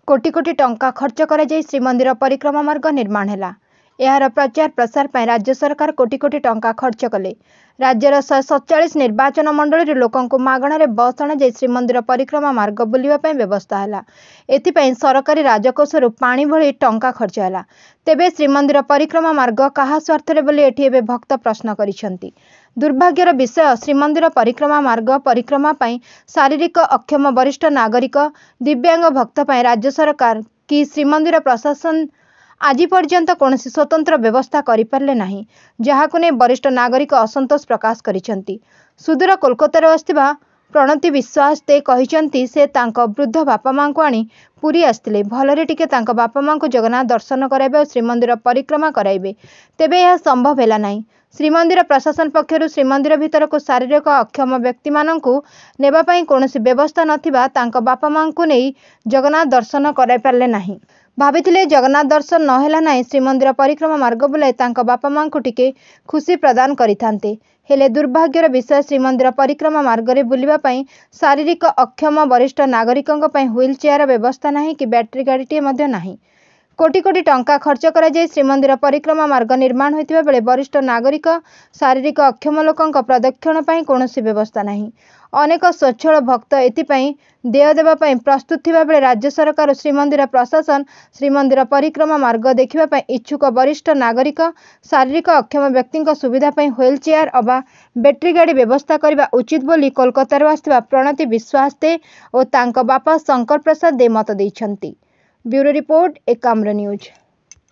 कोटी कोटी टंका खर्च कर श्रीमंदिर परिक्रमा मार्ग निर्माण है। यार प्रचार प्रसार पर राज्य सरकार कोटी कोटी टंका खर्च कले। राज्यर 147 निर्वाचन मंडल लोकों मागणारे बस अणाई श्रीमंदिर परिक्रमा मार्ग बुलवाई व्यवस्था है। एथिपाई सरकारी राजकोषर पानी भली टंका खर्च है। तेबे श्रीमंदिर परिक्रमा मार्ग क्या स्वार्थरे बोली एठी भक्त प्रश्न करिसेंती। दुर्भाग्यर विषय, श्रीमंदिर परिक्रमा मार्ग परिक्रमा पाई शारीरिक अक्षम वरिष्ठ नागरिक दिव्यांग भक्त पाई राज्य सरकार कि श्रीमंदिर प्रशासन आज पर्यंत कौन स्वतंत्र व्यवस्था करिपारले नाही, जहाकु ने वरिष्ठ नागरिक असंतोष प्रकाश करिसेंती। सुदूर कोलकातार आस्थिबा प्रणति विश्वास ते कहिसेंती से तांको वृद्ध बापा मां को आनी पुरी आस्थिले भलरे टिके तांको बापा मां को जगन्नाथ दर्शन कराइबे और श्रीमंदिर परिक्रमा कराइबे, तेबे यह संभव हैला नाही। श्रीमंदिर प्रशासन पक्षर श्रीमंदिर भीतर को शारीरिक अक्षम व्यक्ति मानू नेबा पई कोनोसी व्यवस्था नथिबा तांको बापा मां को नहीं जगन्नाथ दर्शन कराई पारले नाही। भाविथिले जगन्नाथ दर्शन नहेला नाही, श्रीमंदिर परिक्रमा मार्ग बुलाई तांको बापा मां को टिके खुशी प्रदान करिथांते। हेले दुर्भाग्यर विषय, श्रीमंदिर परिक्रमा मार्ग रे बुलिबा पई शारीरिक अक्षम वरिष्ठ नागरिकंक पई व्हील चेयर व्यवस्था नाही कि बैटरी गाड़ीटे मध्य नाही। कोटी कोटी टंका खर्च कर श्रीमंदिर परिक्रमा मार्ग निर्माण होइतिबा बेले वरिष्ठ नागरिक शारीरिक अक्षम लोकंक प्रदक्षिण पई कोनोसी व्यवस्था नाही। अनेक स्वच्छल भक्त एथिपाई देय देबा पई प्रस्तुत थिबा बेले राज्य सरकार श्रीमंदिर प्रशासन श्रीमंदिर परिक्रमा मार्ग देखिबा पई इच्छुक वरिष्ठ नागरिक शारीरिक अक्षम व्यक्तिंक सुविधा पई व्हील चेयर अबा बैटरी गाड़ी व्यवस्था करबा उचित बोली कोलकातार आस्थिबा प्रणति विश्वास दे और तांको बापा शंकर प्रसाद दे मत दैछंती। Bureau report, Ekamra news.